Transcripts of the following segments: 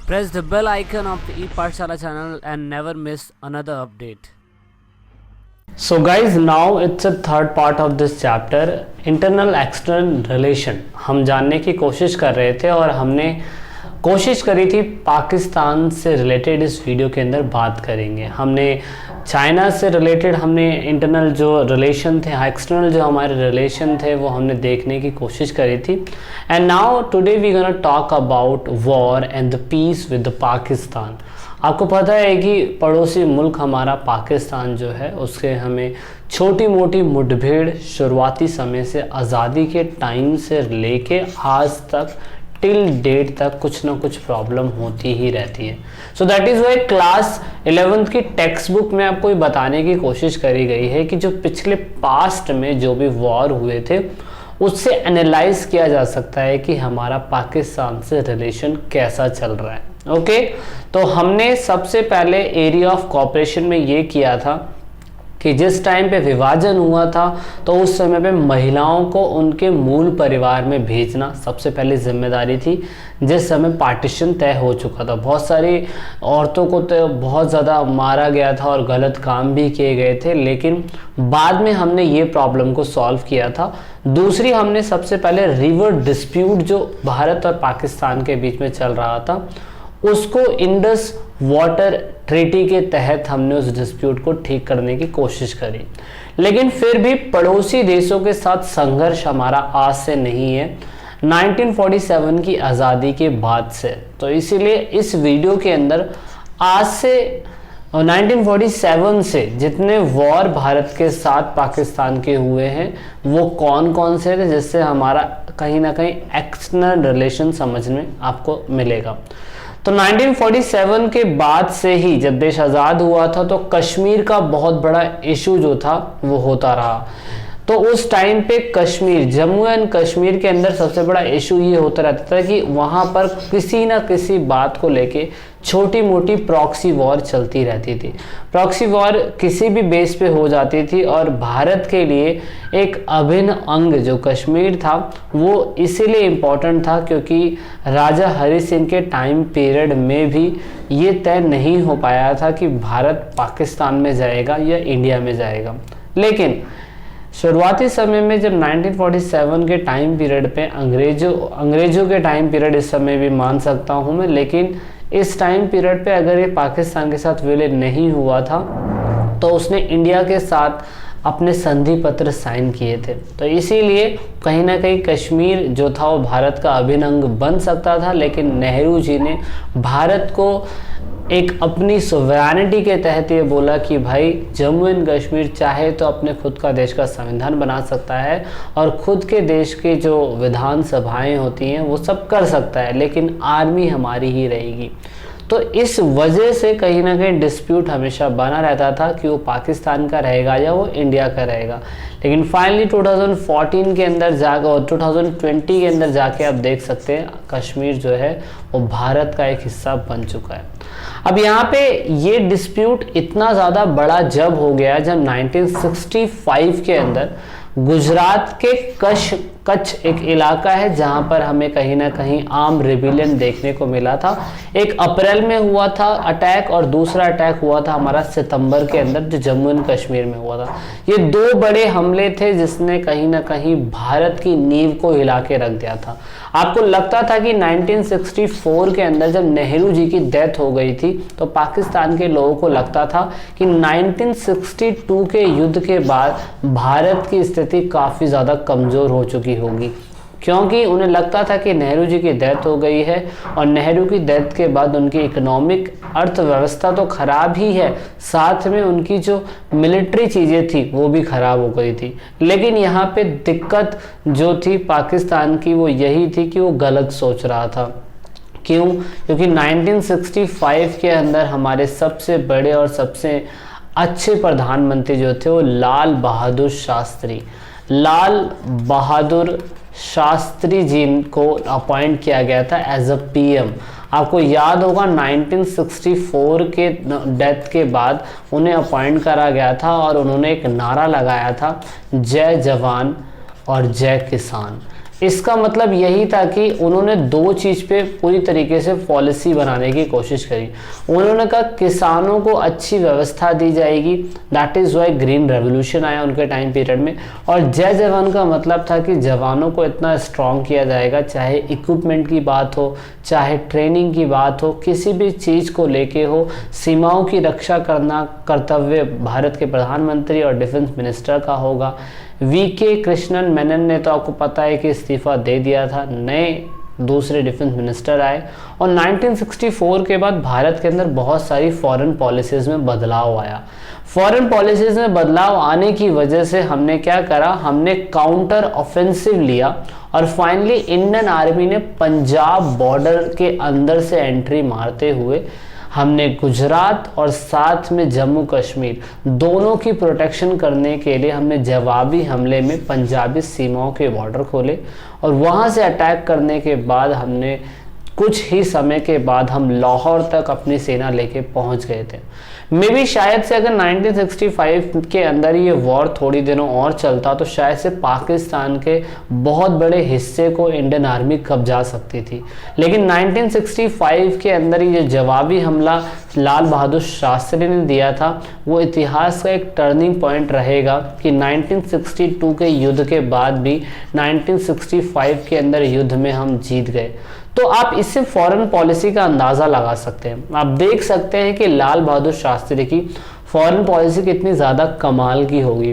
Press the bell icon of the ePathshala channel and never miss another update. So guys, now it's a third part of this chapter, internal external relation. हम जानने की कोशिश कर रहे थे और हमने कोशिश करी थी पाकिस्तान से रिलेटेड इस वीडियो के अंदर बात करेंगे। हमने चाइना से रिलेटेड हमने इंटरनल जो रिलेशन थे, एक्सटर्नल जो हमारे रिलेशन थे वो हमने देखने की कोशिश करी थी। And now today we gonna talk about war and the peace with Pakistan. आपको पता है कि पड़ोसी मुल्क हमारा पाकिस्तान जो है उसके हमें छोटी मोटी मुठभेड़ शुरुआती समय से आज़ादी के टाइम से लेके आज तक टिल डेट तक कुछ ना कुछ प्रॉब्लम होती ही रहती है। So that is why class 11th की टेक्स्ट बुक में आपको ये बताने की कोशिश करी गई है कि जो पिछले पास्ट में जो भी वॉर हुए थे उससे एनालाइज किया जा सकता है कि हमारा पाकिस्तान से रिलेशन कैसा चल रहा है। ओके, तो हमने सबसे पहले एरिया ऑफ कोऑपरेशन में ये किया था कि जिस टाइम पे विभाजन हुआ था तो उस समय पे महिलाओं को उनके मूल परिवार में भेजना सबसे पहले जिम्मेदारी थी। जिस समय पार्टीशन तय हो चुका था, बहुत सारी औरतों को तो बहुत ज़्यादा मारा गया था और गलत काम भी किए गए थे, लेकिन बाद में हमने ये प्रॉब्लम को सॉल्व किया था। दूसरी, हमने सबसे पहले रिवर डिस्प्यूट जो भारत और पाकिस्तान के बीच में चल रहा था उसको इंडस वाटर ट्रीटी के तहत हमने उस डिस्प्यूट को ठीक करने की कोशिश करी। लेकिन फिर भी पड़ोसी देशों के साथ संघर्ष हमारा आज से नहीं है, 1947 की आज़ादी के बाद से। तो इसीलिए इस वीडियो के अंदर आज से 1947 से जितने वॉर भारत के साथ पाकिस्तान के हुए हैं वो कौन कौन से थे, जिससे हमारा कहीं ना कहीं एक्सटर्नल रिलेशन समझने आपको मिलेगा। तो 1947 के बाद से ही जब देश आज़ाद हुआ था तो कश्मीर का बहुत बड़ा इशू जो था वो होता रहा। तो उस टाइम पे कश्मीर, जम्मू एंड कश्मीर के अंदर सबसे बड़ा इशू ये होता रहता था कि वहाँ पर किसी ना किसी बात को लेके छोटी मोटी प्रॉक्सी वॉर चलती रहती थी। प्रॉक्सी वॉर किसी भी बेस पे हो जाती थी और भारत के लिए एक अभिन्न अंग जो कश्मीर था वो इसीलिए इम्पोर्टेंट था क्योंकि राजा हरि सिंह के टाइम पीरियड में भी ये तय नहीं हो पाया था कि भारत पाकिस्तान में जाएगा या इंडिया में जाएगा। लेकिन शुरुआती समय में जब 1947 के टाइम पीरियड पे अंग्रेजों के टाइम पीरियड इस समय भी मान सकता हूँ मैं, लेकिन इस टाइम पीरियड पे अगर ये पाकिस्तान के साथ विलय नहीं हुआ था तो उसने इंडिया के साथ अपने संधि पत्र साइन किए थे। तो इसीलिए कहीं ना कहीं कश्मीर जो था वो भारत का अभिन्न अंग बन सकता था, लेकिन नेहरू जी ने भारत को एक अपनी सोवरेनिटी के तहत ये बोला कि भाई जम्मू एंड कश्मीर चाहे तो अपने खुद का देश का संविधान बना सकता है और खुद के देश के जो विधान सभाएं होती हैं वो सब कर सकता है, लेकिन आर्मी हमारी ही रहेगी। तो इस वजह से कहीं ना कहीं डिस्प्यूट हमेशा बना रहता था कि वो पाकिस्तान का रहेगा या वो इंडिया का रहेगा। लेकिन फाइनली 2014 के अंदर जाकर और 2020 के अंदर जाके आप देख सकते हैं कश्मीर जो है वो भारत का एक हिस्सा बन चुका है। अब यहाँ पे ये डिस्प्यूट इतना ज़्यादा बड़ा जब हो गया जब 1965 के अंदर गुजरात के कच्छ एक इलाका है जहां पर हमें कहीं ना कहीं आर्म रिबिलियन देखने को मिला था। एक अप्रैल में हुआ था अटैक और दूसरा अटैक हुआ था हमारा सितंबर के अंदर जो जम्मू एंड कश्मीर में हुआ था। ये दो बड़े हमले थे जिसने कहीं ना कहीं भारत की नींव को हिला के रख दिया था। आपको लगता था कि 1964 के अंदर जब नेहरू जी की डेथ हो गई थी तो पाकिस्तान के लोगों को लगता था कि 1962 के युद्ध के बाद भारत की स्थिति काफ़ी ज़्यादा कमज़ोर हो चुकी होगी, क्योंकि उन्हें लगता था कि नेहरू जी की डेथ हो गई है और नेहरू की डेथ के बाद उनकी इकोनॉमिक अर्थव्यवस्था तो खराब ही है, साथ में उनकी जो मिलिट्री चीज़ें थी वो भी खराब हो गई थी। लेकिन यहाँ पे दिक्कत जो थी पाकिस्तान की वो यही थी कि वो गलत सोच रहा था। क्यों? क्योंकि 1965 के अंदर हमारे सबसे बड़े और सबसे अच्छे प्रधानमंत्री जो थे वो लाल बहादुर शास्त्री जी को अपॉइंट किया गया था एज अ पीएम। आपको याद होगा 1964 के डेथ के बाद उन्हें अपॉइंट करा गया था और उन्होंने एक नारा लगाया था, जय जवान और जय किसान। इसका मतलब यही था कि उन्होंने दो चीज पे पूरी तरीके से पॉलिसी बनाने की कोशिश करी। उन्होंने कहा किसानों को अच्छी व्यवस्था दी जाएगी, that is why green revolution आया उनके टाइम पीरियड में। और जय जवान का मतलब था कि जवानों को इतना स्ट्रॉन्ग किया जाएगा, चाहे इक्विपमेंट की बात हो, चाहे ट्रेनिंग की बात हो, किसी भी चीज को लेके हो, सीमाओं की रक्षा करना कर्तव्य भारत के प्रधानमंत्री और डिफेंस मिनिस्टर का होगा। वीके कृष्णन मेनन ने तो आपको पता है कि इस्तीफा दे दिया था, नए दूसरे डिफेंस मिनिस्टर आए और 1964 के बाद भारत के अंदर बहुत सारी फॉरेन पॉलिसीज में बदलाव आया। फॉरेन पॉलिसीज में बदलाव आने की वजह से हमने क्या करा, हमने काउंटर ऑफेंसिव लिया और फाइनली इंडियन आर्मी ने पंजाब बॉर्डर के अंदर से एंट्री मारते हुए हमने गुजरात और साथ में जम्मू कश्मीर दोनों की प्रोटेक्शन करने के लिए हमने जवाबी हमले में पंजाबी सीमाओं के बॉर्डर खोले और वहां से अटैक करने के बाद हमने कुछ ही समय के बाद हम लाहौर तक अपनी सेना लेके पहुंच गए थे। मे बी शायद से अगर 1965 के अंदर ये वॉर थोड़ी दिनों और चलता तो शायद से पाकिस्तान के बहुत बड़े हिस्से को इंडियन आर्मी कब्जा सकती थी, लेकिन 1965 के अंदर ये जवाबी हमला लाल बहादुर शास्त्री ने दिया था, वो इतिहास का एक टर्निंग पॉइंट रहेगा कि 1962 के युद्ध के बाद भी 1965 के अंदर युद्ध में हम जीत गए। तो आप इससे फॉरेन पॉलिसी का अंदाजा लगा सकते हैं। आप देख सकते हैं कि लाल बहादुर शास्त्री की फॉरेन पॉलिसी कितनी ज्यादा कमाल की होगी।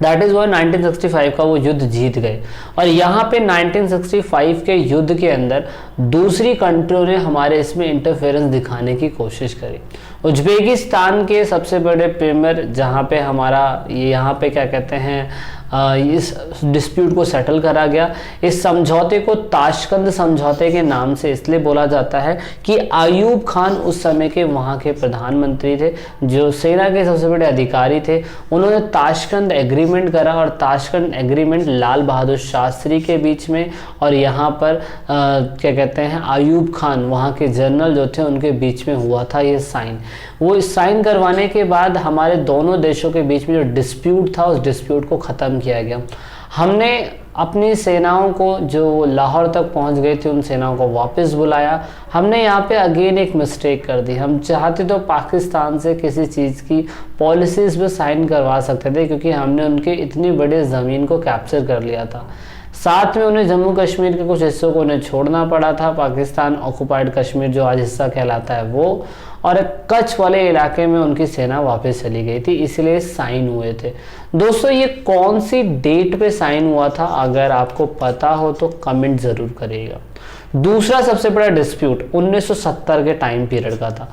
दैट इज वाई 1965 का वो युद्ध जीत गए। और यहाँ पे 1965 के युद्ध के अंदर दूसरी कंट्रियों ने हमारे इसमें इंटरफेरेंस दिखाने की कोशिश करी। उज्बेकिस्तान के सबसे बड़े प्रीमियर जहाँ पे हमारा यहाँ पे क्या कहते हैं इस डिस्प्यूट को सेटल करा गया। इस समझौते को ताशकंद समझौते के नाम से इसलिए बोला जाता है कि आयूब खान उस समय के वहाँ के प्रधानमंत्री थे, जो सेना के सबसे बड़े अधिकारी थे। उन्होंने ताशकंद एग्रीमेंट करा और ताशकंद एग्रीमेंट लाल बहादुर शास्त्री के बीच में और यहाँ पर क्या कहते हैं आयूब खान वहाँ के जनरल जो थे उनके बीच में हुआ था ये साइन। वो साइन करवाने के बाद हमारे दोनों देशों के बीच में जो डिस्प्यूट था उस डिस्प्यूट को ख़त्म किया गया। हमने अपनी सेनाओं को जो लाहौर तक पहुंच गई थी उन सेनाओं को वापस बुलाया। हमने यहाँ पे अगेन एक मिस्टेक कर दी। हम चाहते तो पाकिस्तान से किसी चीज़ की पॉलिसीज़ पे साइन करवा सकते थे, क्योंकि हमने उनके इतनी बड़ी ज़मीन को कैप्चर कर लिया था। साथ में उन्हें जम्मू कश्मीर के कुछ हिस्सों को उन्हें छोड़ना पड़ा था, पाकिस्तान ऑक्युपाइड कश्मीर जो आज हिस्सा कहलाता है वो, और कच्छ वाले इलाके में उनकी सेना वापस चली गई थी, इसलिए साइन हुए थे। दोस्तों ये कौन सी डेट पे साइन हुआ था, अगर आपको पता हो तो कमेंट जरूर करिएगा। दूसरा सबसे बड़ा डिस्प्यूट 1970 के टाइम पीरियड का था।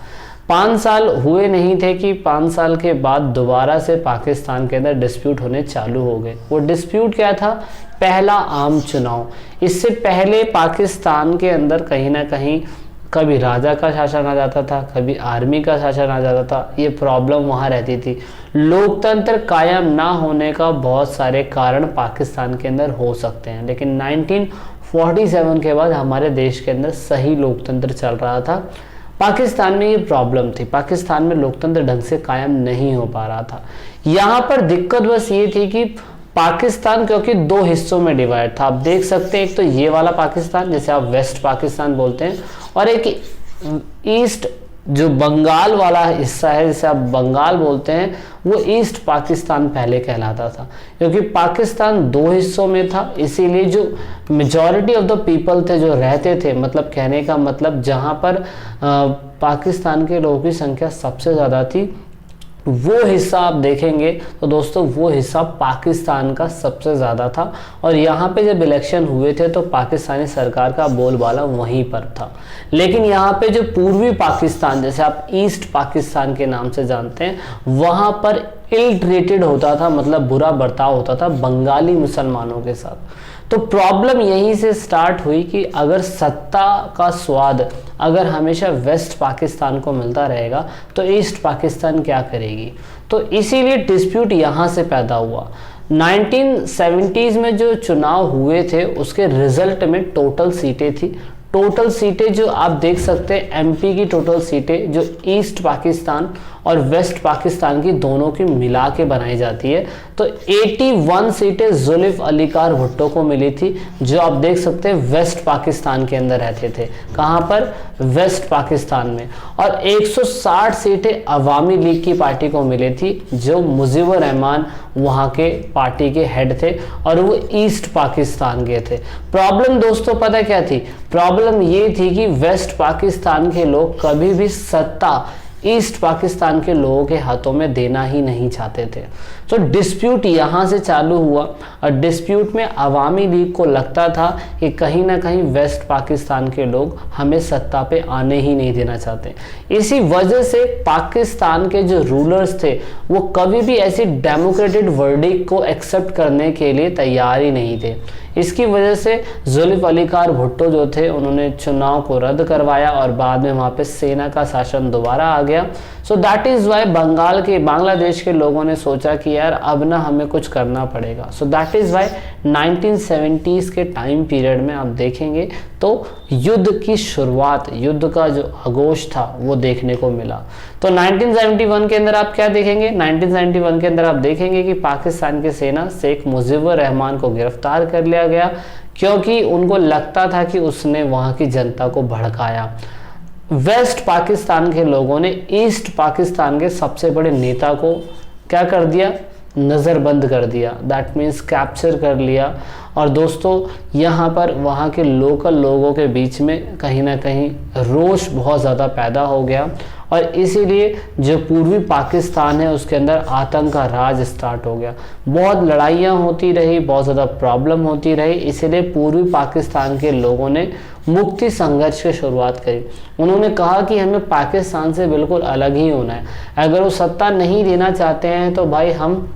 5 साल हुए नहीं थे कि 5 साल के बाद दोबारा से पाकिस्तान के अंदर डिस्प्यूट होने चालू हो गए। वो डिस्प्यूट क्या था? पहला आम चुनाव। इससे पहले पाकिस्तान के अंदर कहीं ना कहीं कभी राजा का शासन आ जाता था, कभी आर्मी का शासन आ जाता था। ये प्रॉब्लम वहाँ रहती थी। लोकतंत्र कायम ना होने का बहुत सारे कारण पाकिस्तान के अंदर हो सकते हैं, लेकिन 1947 के बाद हमारे देश के अंदर सही लोकतंत्र चल रहा था। पाकिस्तान में ये प्रॉब्लम थी, पाकिस्तान में लोकतंत्र ढंग से कायम नहीं हो पा रहा था। यहाँ पर दिक्कत बस ये थी कि पाकिस्तान क्योंकि दो हिस्सों में डिवाइड था। आप देख सकते हैं एक तो ये वाला पाकिस्तान जिसे आप वेस्ट पाकिस्तान बोलते हैं, और एक ईस्ट जो बंगाल वाला हिस्सा है जिसे आप बंगाल बोलते हैं, वो ईस्ट पाकिस्तान पहले कहलाता था। क्योंकि पाकिस्तान दो हिस्सों में था, इसीलिए जो मेजॉरिटी ऑफ द पीपल थे जो रहते थे, मतलब कहने का मतलब जहाँ पर पाकिस्तान के लोगों की संख्या सबसे ज़्यादा थी, वो हिस्सा आप देखेंगे तो दोस्तों वो हिस्सा पाकिस्तान का सबसे ज़्यादा था। और यहाँ पे जब इलेक्शन हुए थे तो पाकिस्तानी सरकार का बोलबाला वहीं पर था। लेकिन यहाँ पे जो पूर्वी पाकिस्तान, जैसे आप ईस्ट पाकिस्तान के नाम से जानते हैं, वहाँ पर इल ट्रीटेड होता था, मतलब बुरा बर्ताव होता था बंगाली मुसलमानों के साथ। तो प्रॉब्लम यहीं से स्टार्ट हुई कि अगर सत्ता का स्वाद अगर हमेशा वेस्ट पाकिस्तान को मिलता रहेगा तो ईस्ट पाकिस्तान क्या करेगी। तो इसीलिए डिस्प्यूट यहाँ से पैदा हुआ। 1970s में जो चुनाव हुए थे उसके रिजल्ट में टोटल सीटें थी। टोटल सीटें जो आप देख सकते हैं एमपी की टोटल सीटें जो ईस्ट पाकिस्तान और वेस्ट पाकिस्तान की, दोनों की मिला के बनाई जाती है। तो 81 सीटें जुल्फ अली कार भुट्टो को मिली थी, जो आप देख सकते हैं वेस्ट पाकिस्तान के अंदर रहते थे। कहां पर? वेस्ट पाकिस्तान में। और 160 सीटें अवामी लीग की पार्टी को मिली थी, जो मुजीबुर रहमान वहां के पार्टी के हेड थे और वो ईस्ट पाकिस्तान के थे। प्रॉब्लम दोस्तों पता क्या थी? प्रॉब्लम ये थी कि वेस्ट पाकिस्तान के लोग कभी भी सत्ता ईस्ट पाकिस्तान के लोगों के हाथों में देना ही नहीं चाहते थे। तो डिस्प्यूट यहाँ से चालू हुआ और डिस्प्यूट में अवामी लीग को लगता था कि कहीं ना कहीं वेस्ट पाकिस्तान के लोग हमें सत्ता पे आने ही नहीं देना चाहते। इसी वजह से पाकिस्तान के जो रूलर्स थे वो कभी भी ऐसी डेमोक्रेटिक वर्डिक्ट को एक्सेप्ट करने के लिए तैयार ही नहीं थे। इसकी वजह से जुल्फ अली कार भुट्टो जो थे, उन्होंने चुनाव को रद्द करवाया और बाद में वहाँ पे सेना का शासन दोबारा आ गया। So that is why Bangladesh के लोगों ने सोचा कि यार अब ना हमें कुछ करना पड़ेगा। So that is why 1970s के टाइम पीरियड में आप देखेंगे तो युद्ध की शुरुआत, युद्ध का जो आगोश था वो देखने को मिला। तो 1971 के अंदर आप क्या देखेंगे? 1971 के अंदर आप देखेंगे कि पाकिस्तान की सेना शेख मुजीबुर रहमान को गिरफ्तार कर लिया गया, क्योंकि उनको लगता था कि उसने वहाँ की जनता को भड़काया। वेस्ट पाकिस्तान के लोगों ने ईस्ट पाकिस्तान के सबसे बड़े नेता को क्या कर दिया? नज़रबंद कर दिया, दैट मीन्स कैप्चर कर लिया। और दोस्तों यहाँ पर वहाँ के लोकल लोगों के बीच में कहीं ना कहीं रोष बहुत ज़्यादा पैदा हो गया और इसीलिए जो पूर्वी पाकिस्तान है उसके अंदर आतंक का राज स्टार्ट हो गया। बहुत लड़ाइयाँ होती रही, बहुत ज़्यादा प्रॉब्लम होती रही, इसीलिए पूर्वी पाकिस्तान के लोगों ने मुक्ति संघर्ष की शुरुआत करी। उन्होंने कहा कि हमें पाकिस्तान से बिल्कुल अलग ही होना है, अगर वो सत्ता नहीं देना चाहते हैं तो भाई हम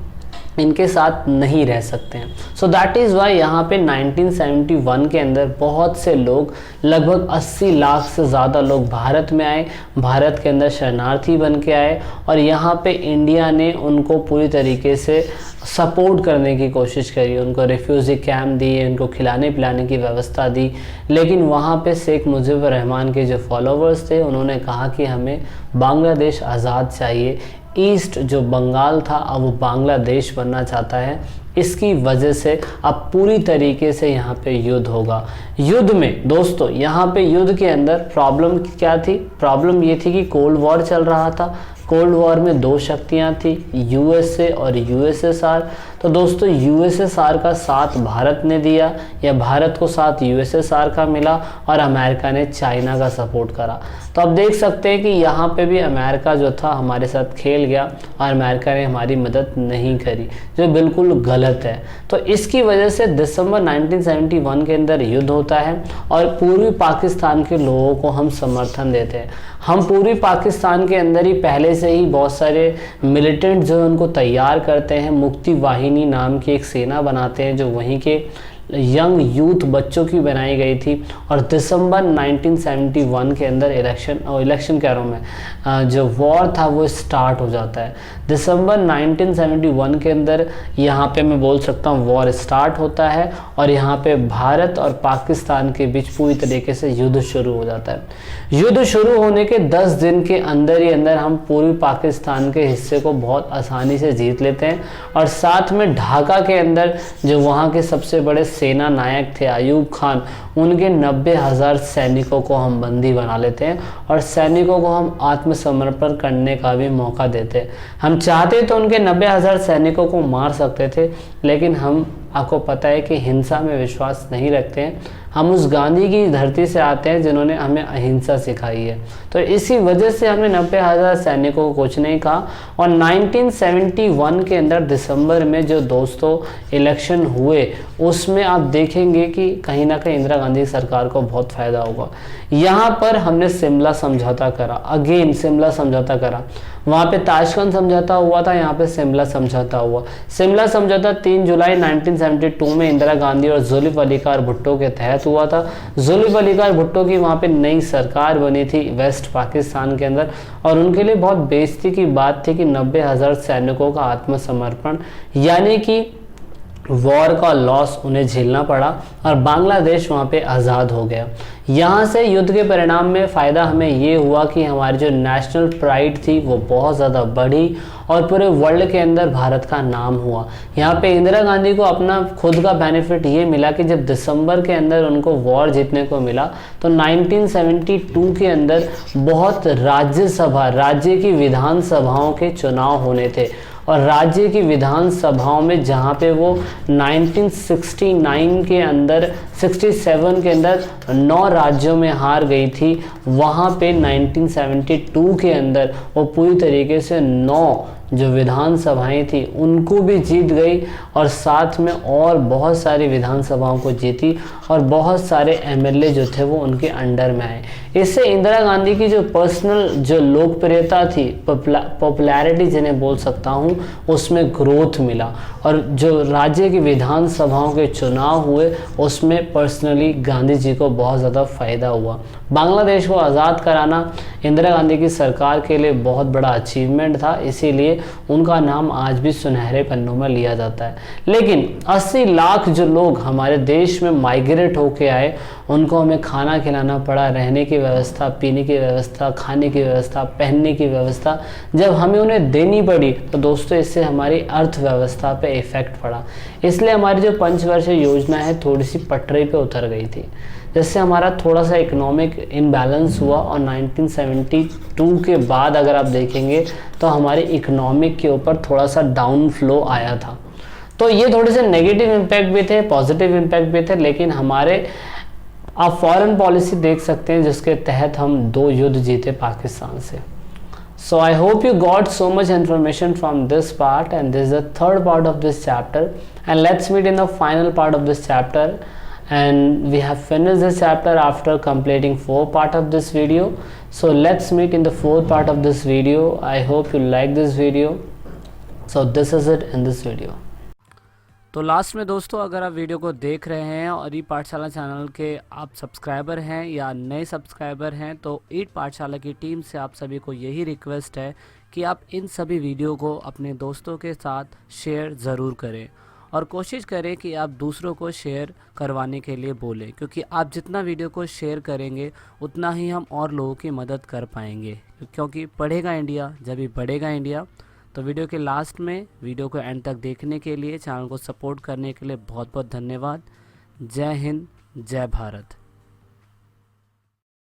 इनके साथ नहीं रह सकते हैं। सो दैट इज़ वाई यहाँ पे 1971 के अंदर बहुत से लोग, लगभग 80 लाख से ज़्यादा लोग भारत में आए, भारत के अंदर शरणार्थी बन के आए और यहाँ पे इंडिया ने उनको पूरी तरीके से सपोर्ट करने की कोशिश करी, उनको रिफ्यूज़ी कैंप दिए, उनको खिलाने पिलाने की व्यवस्था दी। लेकिन वहाँ पे शेख मुजीबुर रहमान के जो फॉलोवर्स थे उन्होंने कहा कि हमें बांग्लादेश आज़ाद चाहिए। ईस्ट जो बंगाल था अब वो बांग्लादेश बनना चाहता है। इसकी वजह से अब पूरी तरीके से यहाँ पे युद्ध होगा। युद्ध में दोस्तों यहाँ पे युद्ध के अंदर प्रॉब्लम क्या थी? प्रॉब्लम ये थी कि कोल्ड वॉर चल रहा था। कोल्ड वॉर में दो शक्तियाँ थी, यूएसए और यूएसएसआर। तो दोस्तों यूएसएसआर का साथ भारत ने दिया या भारत को साथ यूएसएसआर का मिला और अमेरिका ने चाइना का सपोर्ट करा। तो आप देख सकते हैं कि यहाँ पे भी अमेरिका जो था हमारे साथ खेल गया और अमेरिका ने हमारी मदद नहीं करी, जो बिल्कुल गलत है। तो इसकी वजह से दिसंबर 1971 के अंदर युद्ध होता है और पूर्वी पाकिस्तान के लोगों को हम समर्थन देते हैं। हम पूर्वी पाकिस्तान के अंदर ही पहले से ही बहुत सारे मिलिटेंट जो है उनको तैयार करते हैं। मुक्ति वाहिनी नाम की एक सेना बनाते हैं जो वहीं के यंग यूथ बच्चों की बनाई गई थी और दिसंबर 1971 के अंदर इलेक्शन कह रहा हूँ मैं, जो वॉर था वो स्टार्ट हो जाता है। दिसंबर 1971 के अंदर यहाँ पे मैं बोल सकता हूँ वॉर स्टार्ट होता है और यहाँ पे भारत और पाकिस्तान के बीच पूरी तरीके से युद्ध शुरू हो जाता है। युद्ध शुरू होने के 10 दिन के अंदर ही अंदर हम पूर्वी पाकिस्तान के हिस्से को बहुत आसानी से जीत लेते हैं और साथ में ढाका के अंदर जो वहाँ के सबसे बड़े सेना नायक थे अयूब खान, उनके 90,000 सैनिकों को हम बंदी बना लेते हैं और सैनिकों को हम आत्मसमर्पण करने का भी मौका देते हैं। हम चाहते तो उनके 90,000 सैनिकों को मार सकते थे, लेकिन हम आपको पता है कि हिंसा में विश्वास नहीं रखते हैं। हम उस गांधी की धरती से आते हैं जिन्होंने हमें अहिंसा सिखाई है। तो इसी वजह से हमने 90,000 सैनिकों को कुछ नहीं कहा और 1971 के अंदर दिसंबर में जो दोस्तों इलेक्शन हुए उसमें आप देखेंगे कि कहीं ना कहीं इंदिरा गांधी सरकार को बहुत फ़ायदा होगा। यहाँ पर हमने शिमला समझौता करा, अगेन शिमला समझौता करा। वहाँ पे ताशकंद समझौता हुआ था, यहाँ पे शिमला समझौता हुआ। शिमला समझौता 3 जुलाई 1972 में इंदिरा गांधी और जुल्फ अली कार भुट्टो के तहत हुआ था। जुल्फ अली कार भुट्टो की वहाँ पे नई सरकार बनी थी वेस्ट पाकिस्तान के अंदर और उनके लिए बहुत बेइज्जती की बात थी कि 90,000 सैनिकों का आत्मसमर्पण, यानी कि वॉर का लॉस उन्हें झेलना पड़ा और बांग्लादेश वहाँ पे आज़ाद हो गया। यहाँ से युद्ध के परिणाम में फ़ायदा हमें ये हुआ कि हमारी जो नेशनल प्राइड थी वो बहुत ज़्यादा बढ़ी और पूरे वर्ल्ड के अंदर भारत का नाम हुआ। यहाँ पे इंदिरा गांधी को अपना खुद का बेनिफिट ये मिला कि जब दिसंबर के अंदर उनको वॉर जीतने को मिला तो 1972 के अंदर बहुत राज्य की विधानसभाओं के चुनाव होने थे और राज्य की विधानसभाओं में जहाँ पे वो 1969 के अंदर 67 के अंदर 9 राज्यों में हार गई थी, वहाँ पे 1972 के अंदर वो पूरी तरीके से 9 जो विधानसभाएं थी उनको भी जीत गई और साथ में और बहुत सारी विधानसभाओं को जीती और बहुत सारे एमएलए जो थे वो उनके अंडर में आए। इससे इंदिरा गांधी की जो पर्सनल जो लोकप्रियता थी, पॉपुलैरिटी जिन्हें बोल सकता हूँ, उसमें ग्रोथ मिला और जो राज्य की विधानसभाओं के चुनाव हुए उसमें पर्सनली गांधी जी को बहुत ज़्यादा फ़ायदा हुआ। बांग्लादेश को आज़ाद कराना इंदिरा गांधी की सरकार के लिए बहुत बड़ा अचीवमेंट था, इसीलिए उनका नाम आज भी सुनहरे पन्नों में लिया जाता है। लेकिन 80 लाख जो लोग हमारे देश में माइग्रेट होके आए, उनको हमें खाना खिलाना पड़ा, रहने की व्यवस्था, पीने की व्यवस्था, खाने की व्यवस्था, पहनने की व्यवस्था जब हमें उन्हें देनी पड़ी तो दोस्तों इससे हमारी अर्थव्यवस्था पे इफेक्ट पड़ा। इसलिए हमारी जो पंचवर्षीय योजना है थोड़ी सी पटरी पे उतर गई थी, जिससे हमारा थोड़ा सा इकोनॉमिक इम्बैलेंस हुआ और 1972 के बाद अगर आप देखेंगे तो हमारे इकोनॉमिक के ऊपर थोड़ा सा डाउन फ्लो आया था। तो ये थोड़े से नेगेटिव इम्पैक्ट भी थे, पॉजिटिव इम्पैक्ट भी थे, लेकिन हमारे आप फॉरेन पॉलिसी देख सकते हैं जिसके तहत हम 2 युद्ध जीते पाकिस्तान से। So I hope you got so much information from this part, and this is the third part of this chapter, and let's meet in the final part of this chapter. And we have finished this chapter after completing 4 part of this video. So let's meet in the 4th part of this video. I hope you like this video. So this is it in this video. तो last में दोस्तों अगर आप video को देख रहे हैं और ई पाठशाला चैनल के आप सब्सक्राइबर हैं या नए सब्सक्राइबर हैं तो ई पाठशाला की टीम से आप सभी को यही रिक्वेस्ट है कि आप इन सभी वीडियो को अपने दोस्तों के साथ शेयर ज़रूर करें और कोशिश करें कि आप दूसरों को शेयर करवाने के लिए बोलें, क्योंकि आप जितना वीडियो को शेयर करेंगे उतना ही हम और लोगों की मदद कर पाएंगे, क्योंकि पढ़ेगा इंडिया जब भी बढ़ेगा इंडिया। तो वीडियो के लास्ट में वीडियो को एंड तक देखने के लिए, चैनल को सपोर्ट करने के लिए बहुत बहुत धन्यवाद। जय हिंद, जय भारत।